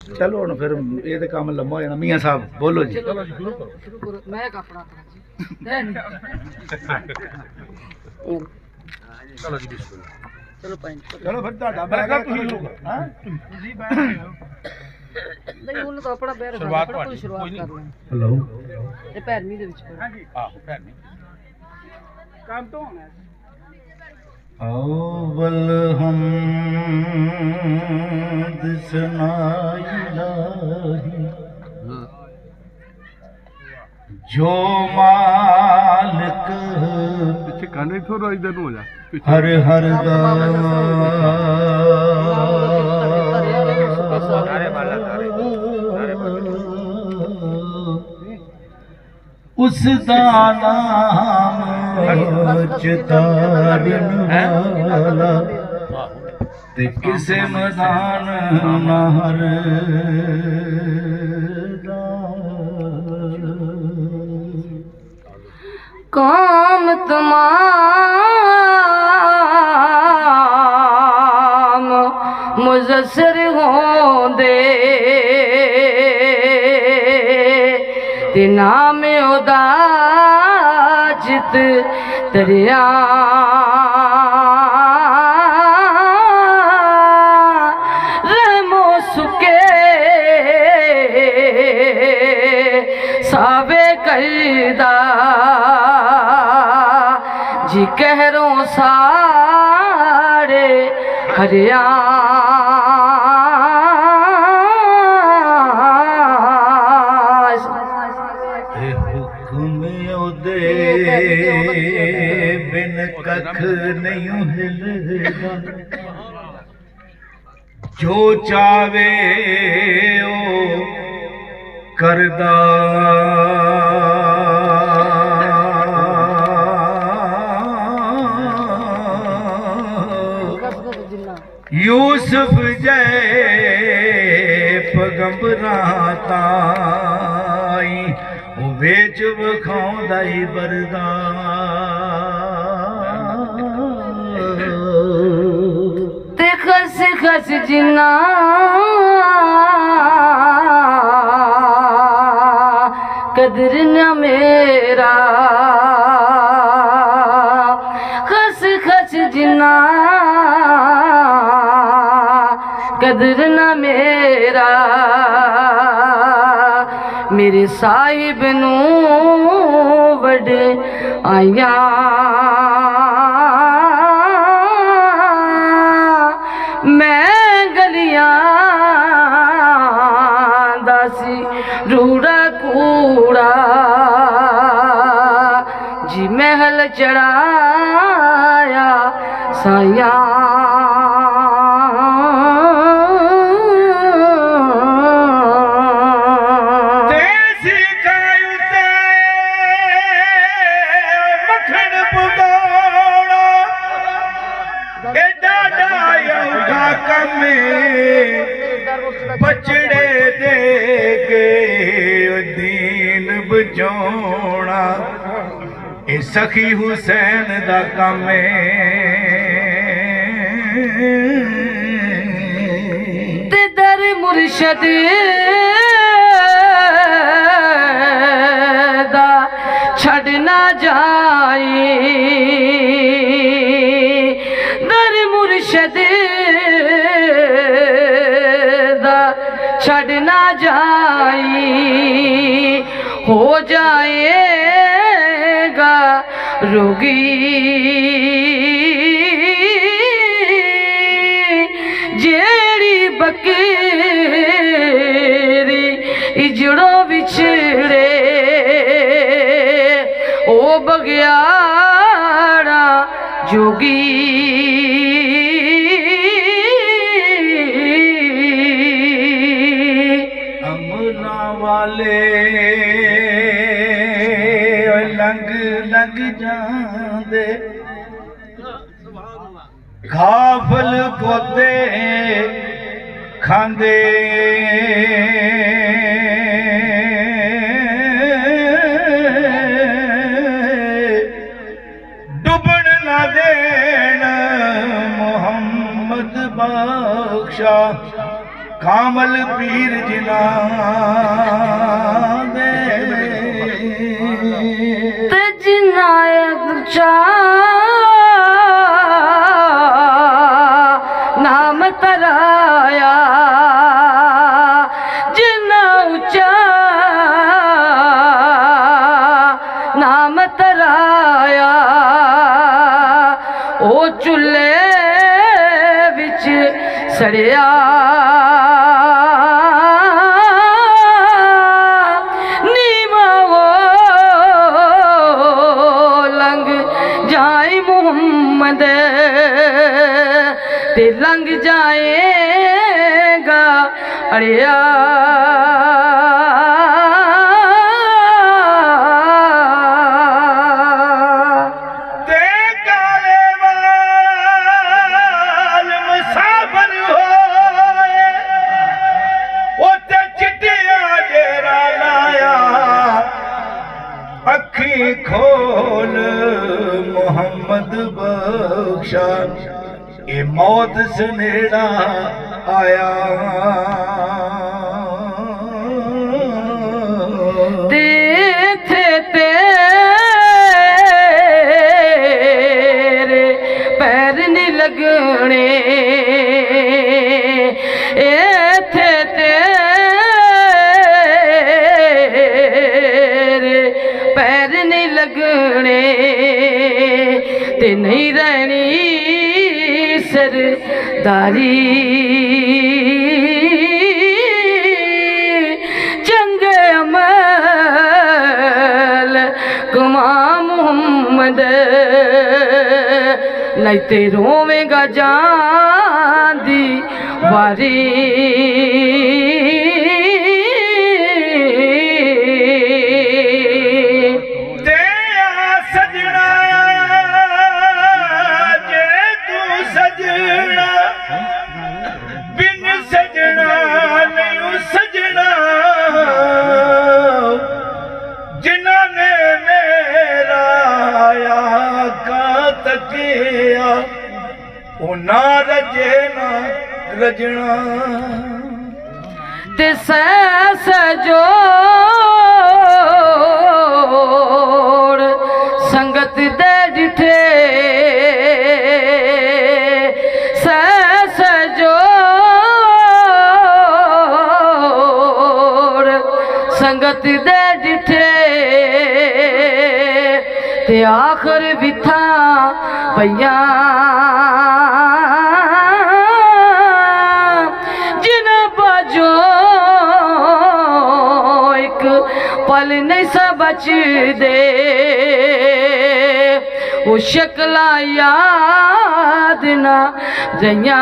चलो हुण फिर ये तो काम लम्मा हो जाना। मियां साहब बोलो जी। चलो जी शुरू करो। मैं अपना चलो जी बिस्मिल्लाह। चलो पाइन चलो फिर ਤੁਹਾਡਾ ਬੈਗ ਹੈ ਤੁਸੀਂ ਸ਼ੁਰੂ ਕਰੋ। ਹਾਂ ਤੁਸੀਂ ਬੈਠ ਗਏ ਹੋ नहीं उन्होंने तो अपना पैर शुरुआत कर लें। हेलो ये पैरवी दे विच हां जी आहो पैरवी काम तो होना है। अव्वल हमद सनाई लाही जो मालिक पीछे काने थोड़ा इधर हो जा हर हर उस दा नाम चितारन वाला ते किसे मैदान महर काम तमाम मुजस्सर होंदे ते नाम ओदा जित दरिया रमो सुके सावे करदा जी कहरों सारे हरिया बिन कख नहीं हिलदा जो चावे ओ करदा यूसुफ जय पैगंबरां ताई ओ वेच वखाउंदा ही बरदा ते खस खस जिन्ना कदर न मेरा खस खस जिन्ना कदर न मेरा मेरे साहिब नू वड आया मैं गलियां दासी रूड़ा कूड़ा जी महल चढ़ाया साया बचड़े दे गए दीन बचाउणा ए सखी हुसैन दा कम ते दर मुर्शद दा छड़ना जाए दर मुर्शद छड़ना जाए हो जाएगा रोगी जेड़ी बकरी इजड़ों बिछड़े ओ बगियाड़ा जोगी वाले लंग लंग जांदे घाफल गोदे खांदे डुबन ना देन मोहम्मद बख्शा कामल पीर जिना दे ते जिना चा नाम तराया जिना ऊंचा नाम तराया ओ चुल्हे विच सड़िया नीमा वो लंघ जाए मोहम्मद ते लंघ जाएगा अड़िया खोल मोहम्मद बख्शा ये मौत सनेड़ा आया थे तेरे पैर नहीं लगने थे पैर नहीं लगने ते नहीं रहनी सरदारी चंगे अमल गुमा मोहम्मद नहीं ते रोवेगा जान दी वारी ना रजे ना रजना ते सजोड़ संगत दे डिठे सजोड़ संगत दे डिठे ते आखिर बिथा पैया पल नहीं सा बच दे वो शक्ला याद ना रहिया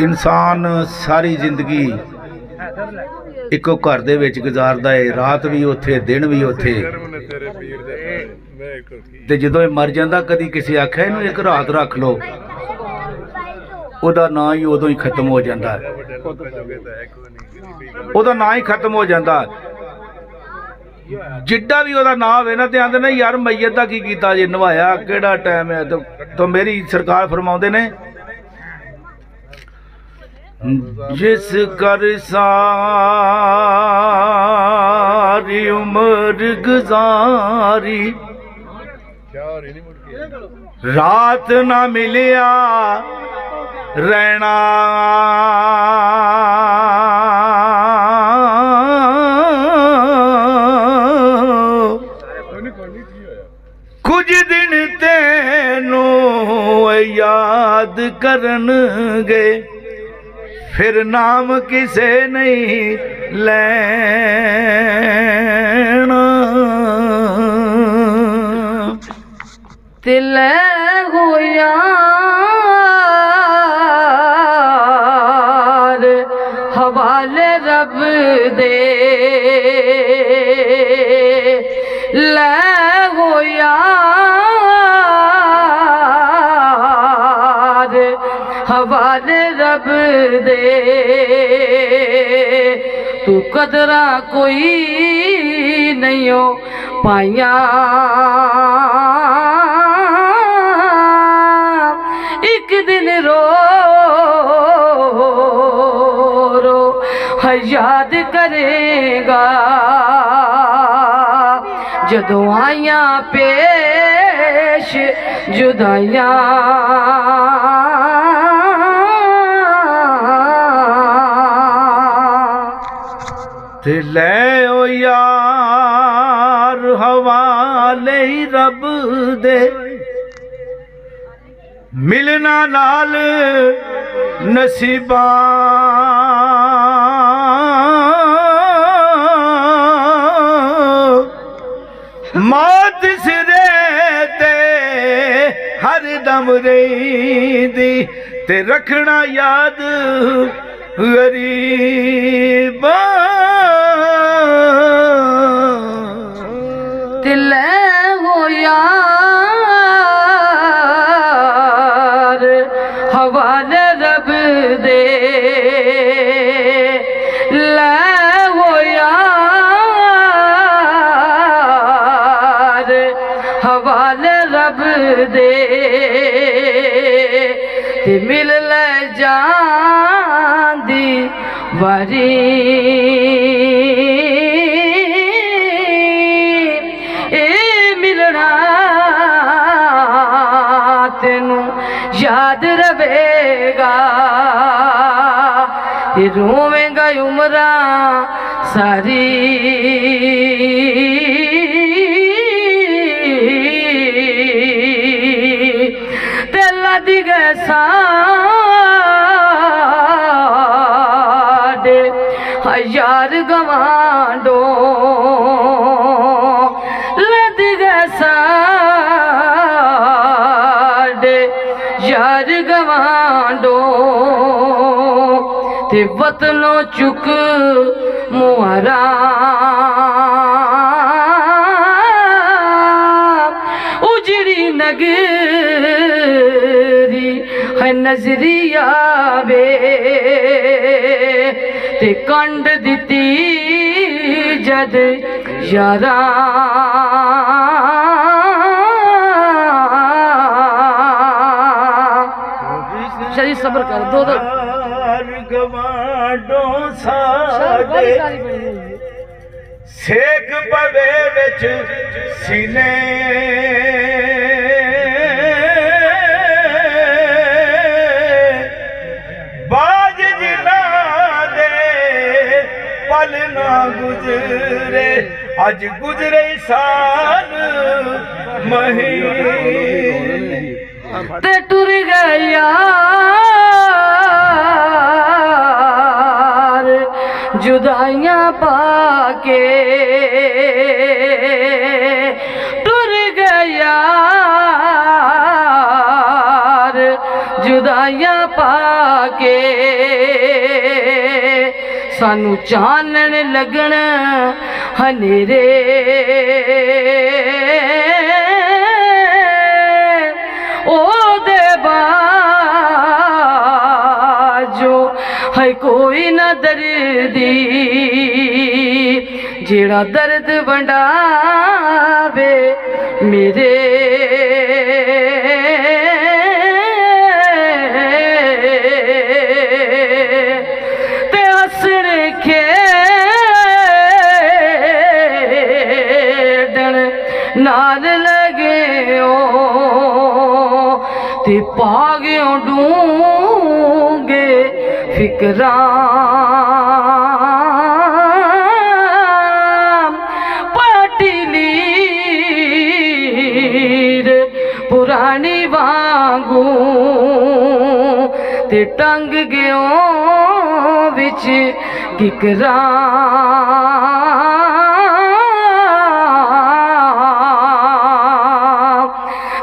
इंसान सारी जिंदगी इको घर दे विच गुजारदा है रात भी उत्थे दिन भी उत्थे ते जदों मर जांदा कदी किसी आख्या इनू एक रात रख लो ओदा ना ही उदों ही खत्म हो जाता है ओदा ना ही खत्म हो जाता जिड्डा भी ओदा ना होवे ना ते आंदे ने यार मैयत दा की कीता जे नवाया केड़ा टाइम है तो मेरी सरकार फरमाउंदे ने जिस कर सारी उम्र गुजारी रात ना मिलिया रहना कुछ दिन तेनू याद करनगे फिर नाम किसे नहीं लेना दिल हो यार हवाले रब दे ले हो यार हवाले रब दे तू कदरा कोई नहीं हो पाया एक दिन रो रो याद करेगा जदों आइया पेश जुदाइयां ते ले ओ यार हवाले रब दे मिलना नाल नसीबा मौत सिरे ते हर दम रहींदी ते रखना याद गरीबा दिल हो यार हवाले रब दे ले हो यार हवाले रब दे ते मिल ले जांदी वारी तेनू याद रवेगा रोवेगा उमरा सारी तेला दी गए साडे यार गवांडो लद गए यार गवांडो ते वतनों चुक मुहारा उजड़ी नगरी है नजरी आवे ते कंड दिती जद यारा सबर कर दो गवांडों साडे सेक पवे विच सीने बाज जिला दे पल ना गुजरे अज गुजरे साल महीने ते टुर गया जुदाइयां पाके टुर गया जुदाइयां पाके सानू चानन लगन हनेरे ओ दे बाजो है कोई ना दर्दी जेड़ा दर्द वंडावे मेरे ते हसन खेडन नाल लगे ओ ते पागियों डूंगे फिकरा पाटिलीर पुरानी वांगू ते टंग गयो विच किकरा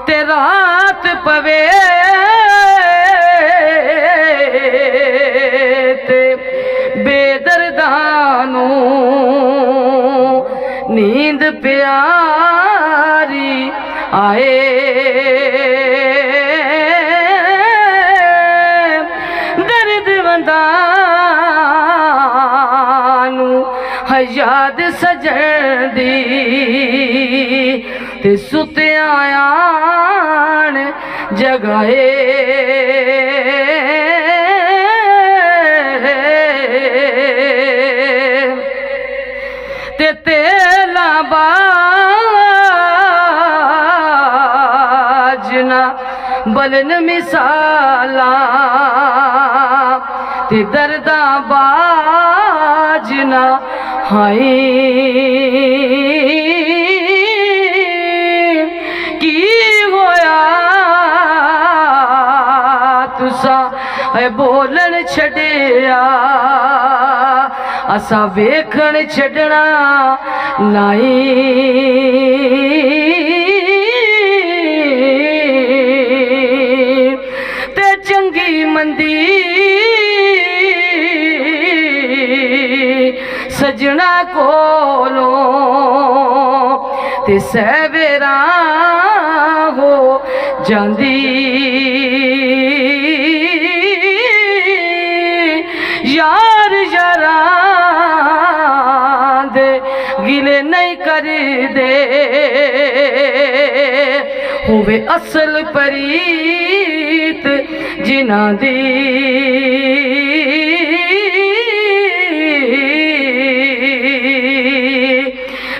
ते रात पवे बेदर्दानू नींद प्यारी आए दर्द वंदानू याद सजदी ते सुत्यां आण जगाए बलन मिसाला ते दर्दा बाजना हाय की होया तुसा है बोलन छड़िया असा वेखण छड़ना नाई ते चंगी मंदी सजना कोलो ते सवेरा हो जांदी यार यारा दे गिले नहीं कर दे होवे असल परीत जिना दी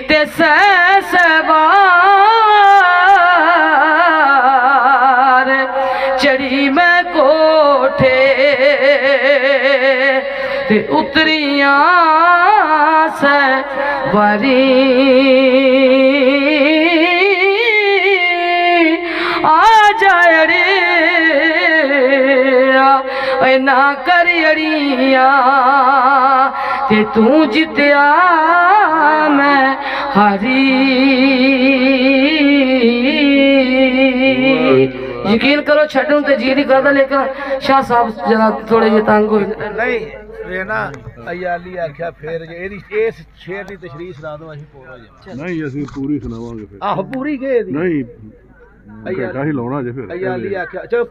ते सवार चढ़ी मैं कोठे ते उतरिया से वारी आ जाड़े ना कर अड़िया ते तू जितया मैं हारी। यकीन करो छड्डूं ते जी नहीं करता, लेकिन शाह साहब जरा थोड़े जे तंग हो नहीं रेना अयाली आख्या फिर जे एदी इस शेर दी तशरीह सुना दो असीं पूरा जे नहीं ਅਸੀਂ ਪੂਰੀ ਸੁਣਾਵਾਂਗੇ ਫਿਰ आहो पूरी के दी ਨਹੀਂ ਘੰਟਾ ਹੀ ਲਾਉਣਾ ਜੇ ਫਿਰ अयाली आख्या चलो